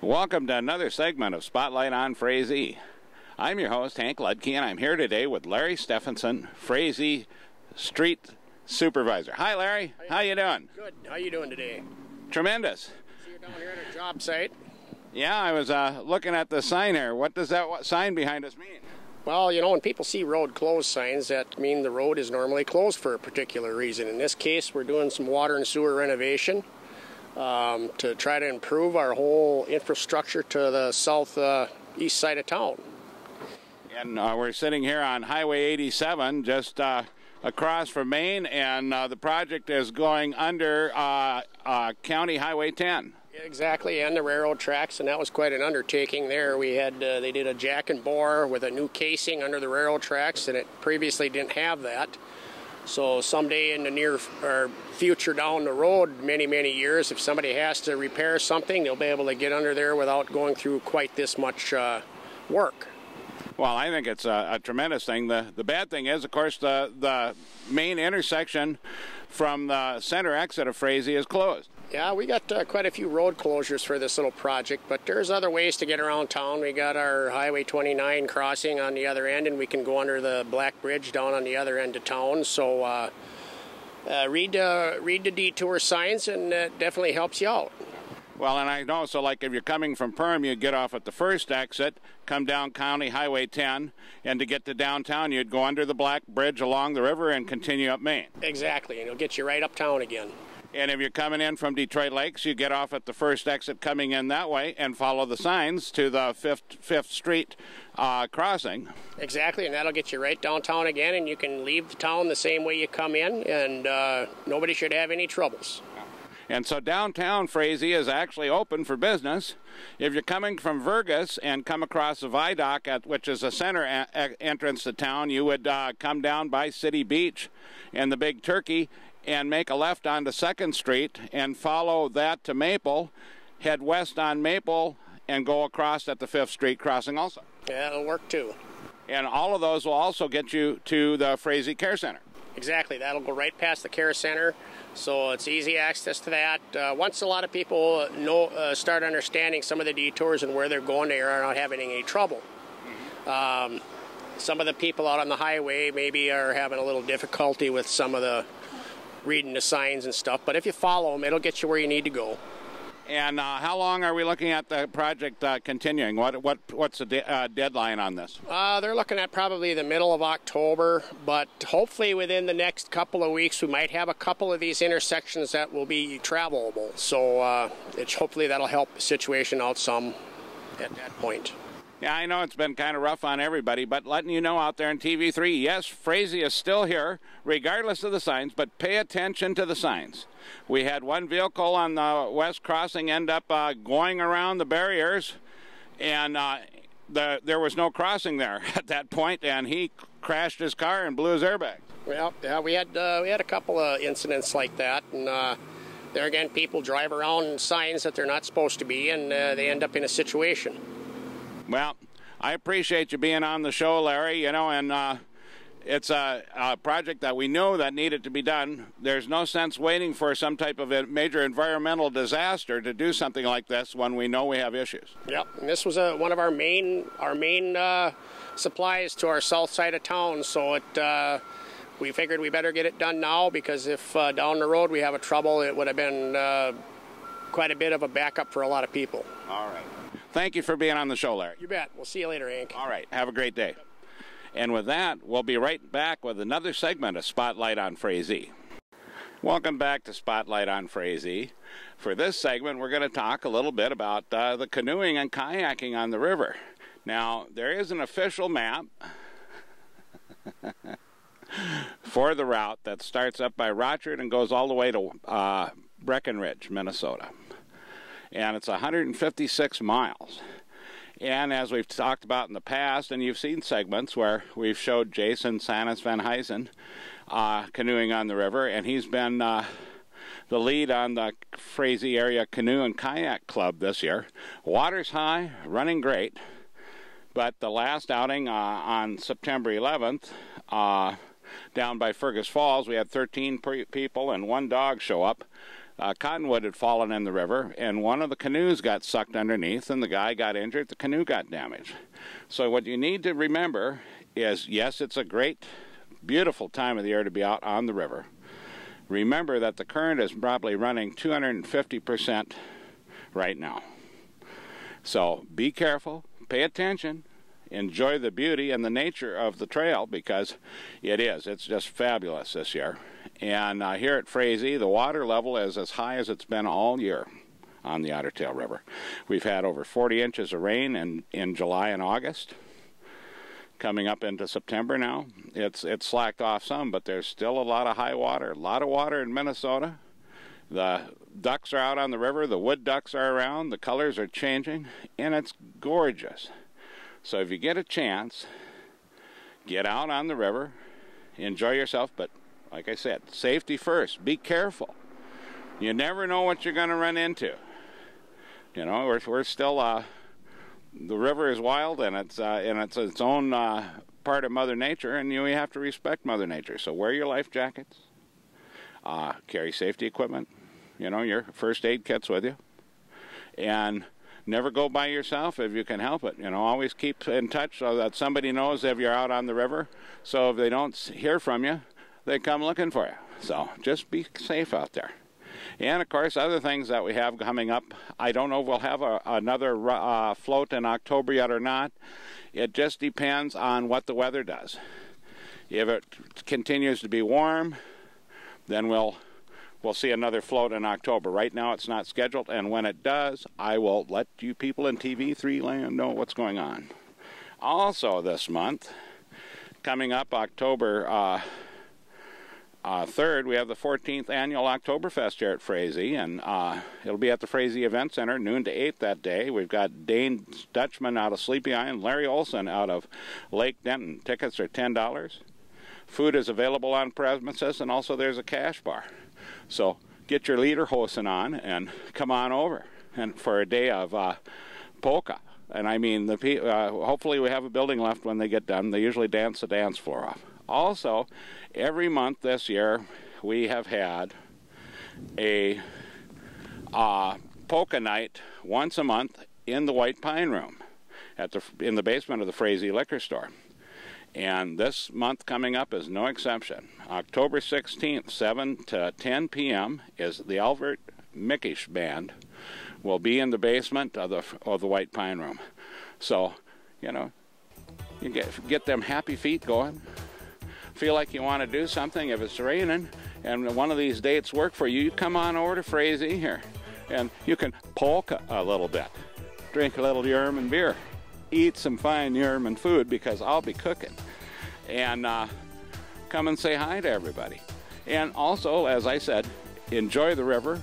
Welcome to another segment of Spotlight on Frazee. I'm your host, Hank Ludke, and I'm here today with Larry Stephenson, Frazee Street Supervisor. Hi, Larry. How you doing? Good. How you doing today? Tremendous. So you're down here at a job site? Yeah, I was looking at the sign here. What does that sign behind us mean? Well, you know, when people see road closed signs, that mean the road is normally closed for a particular reason. In this case, we're doing some water and sewer renovation to try to improve our whole infrastructure to the southeast side of town. And we're sitting here on Highway 87, just across from Maine, and the project is going under County Highway 10. Exactly, and the railroad tracks, and that was quite an undertaking there. We had they did a jack and bore with a new casing under the railroad tracks, and it previously didn't have that. So someday in the near future down the road, many years, if somebody has to repair something, they'll be able to get under there without going through quite this much work. Well, I think it's a tremendous thing. The bad thing is, of course, the main intersection from the center exit of Frazee is closed. Yeah, we got quite a few road closures for this little project, but there's other ways to get around town. We got our Highway 29 crossing on the other end, and we can go under the Black Bridge down on the other end of town. So read the detour signs, and it definitely helps you out. Well, and I know, so like if you're coming from Perham, you'd get off at the first exit, come down County Highway 10, and to get to downtown, you'd go under the Black Bridge along the river and continue up Main. Exactly, and it'll get you right uptown again. And if you're coming in from Detroit Lakes, you get off at the first exit coming in that way and follow the signs to the 5th Street crossing. Exactly, and that'll get you right downtown again, and you can leave the town the same way you come in, and nobody should have any troubles. And so downtown Frazee is actually open for business. If you're coming from Vergas and come across the viaduct, which is a center entrance to town, you would come down by City Beach and the Big Turkey and make a left onto 2nd Street and follow that to Maple, head west on Maple, and go across at the 5th Street crossing also. Yeah, that'll work too. And all of those will also get you to the Frazee Care Center. Exactly, that'll go right past the Care Center, so it's easy access to that. Once a lot of people start understanding some of the detours and where they're going, they are not having any trouble. Some of the people out on the highway maybe are having a little difficulty with some of the reading the signs and stuff, but if you follow them, it'll get you where you need to go. And how long are we looking at the project continuing? What's the deadline on this? They're looking at probably the middle of October, but hopefully within the next couple of weeks we might have a couple of these intersections that will be travelable. So hopefully that'll help the situation out some at that point. Yeah, I know it's been kind of rough on everybody, but letting you know out there in TV3, yes, Frazee is still here, regardless of the signs, but pay attention to the signs. We had one vehicle on the west crossing end up going around the barriers, and there was no crossing there at that point, and he crashed his car and blew his airbag. Well, yeah, we had a couple of incidents like that, and there again, people drive around in signs that they're not supposed to be, and they end up in a situation. Well, I appreciate you being on the show, Larry, you know, and it's a project that we know that needed to be done. There's no sense waiting for some type of a major environmental disaster to do something like this when we know we have issues. Yep, and this was one of our main supplies to our south side of town, so we figured we better get it done now, because if down the road we have a trouble, it would have been quite a bit of a backup for a lot of people. All right. Thank you for being on the show, Larry. You bet. We'll see you later, Hank. All right. Have a great day. And with that, we'll be right back with another segment of Spotlight on Frazee. Welcome back to Spotlight on Frazee. For this segment, we're going to talk a little bit about the canoeing and kayaking on the river. Now, there is an official map for the route that starts up by Rochard and goes all the way to Breckenridge, Minnesota. And it's 156 miles. And as we've talked about in the past, and you've seen segments where we've showed Jason Sanis Van Huysen canoeing on the river, and he's been the lead on the Frazee Area Canoe and Kayak Club this year. Water's high, running great, but the last outing on September 11th, down by Fergus Falls, we had 13 people and one dog show up. cottonwood had fallen in the river, and one of the canoes got sucked underneath, and the guy got injured, the canoe got damaged. So what you need to remember is, yes, it's a great, beautiful time of the year to be out on the river. Remember that the current is probably running 250% right now. So be careful, pay attention, enjoy the beauty and the nature of the trail, because it's just fabulous this year. And here at Frazee, the water level is as high as it's been all year on the Otter Tail River. We've had over 40 inches of rain in July and August. Coming up into September now, it's slacked off some, but there's still a lot of high water. A lot of water in Minnesota. The ducks are out on the river, the wood ducks are around, the colors are changing, and it's gorgeous. So if you get a chance, get out on the river, enjoy yourself, but like I said, safety first. Be careful. You never know what you're going to run into. You know, we're still, the river is wild, and it's its own part of Mother Nature, and we have to respect Mother Nature. So wear your life jackets, carry safety equipment, your first aid kits with you, and never go by yourself if you can help it. Always keep in touch so that somebody knows if you're out on the river. So if they don't hear from you, they come looking for you. So just be safe out there. And of course, other things that we have coming up, I don't know if we'll have another float in October yet or not. It just depends on what the weather does. If it continues to be warm, then we'll see another float in October. Right now it's not scheduled, and when it does, I will let you people in TV3 land know what's going on. Also this month, coming up October 3rd, we have the 14th annual Oktoberfest here at Frazee, and it'll be at the Frazee Event Center, noon to 8 that day. We've got Dane Dutchman out of Sleepy Eye and Larry Olson out of Lake Denton. Tickets are $10. Food is available on premises, and also there's a cash bar. So get your lederhosen on and come on over and for a day of polka. And I mean, hopefully we have a building left when they get done. They usually dance the dance floor off. Also, every month this year, we have had a polka night once a month in the White Pine Room in the basement of the Frazee Liquor Store. And this month coming up is no exception. October 16th, 7 to 10 p.m. is the Albert Mickish Band will be in the basement of the White Pine Room. So, you get them happy feet going. Feel like you want to do something. If it's raining and one of these dates work for you, you come on over to Frazee here, and you can polka a little bit, drink a little German beer, eat some fine German food, because I'll be cooking, and come and say hi to everybody. And also, as I said, enjoy the river.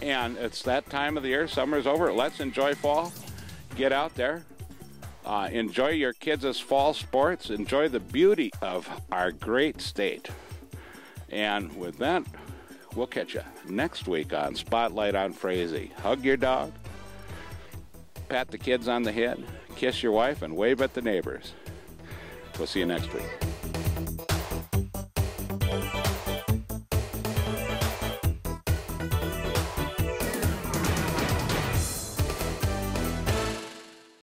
And it's that time of the year. Summer's over. Let's enjoy fall. Get out there. Enjoy your kids' fall sports. Enjoy the beauty of our great state. And with that, we'll catch you next week on Spotlight on Frazee. Hug your dog, pat the kids on the head, kiss your wife, and wave at the neighbors. We'll see you next week.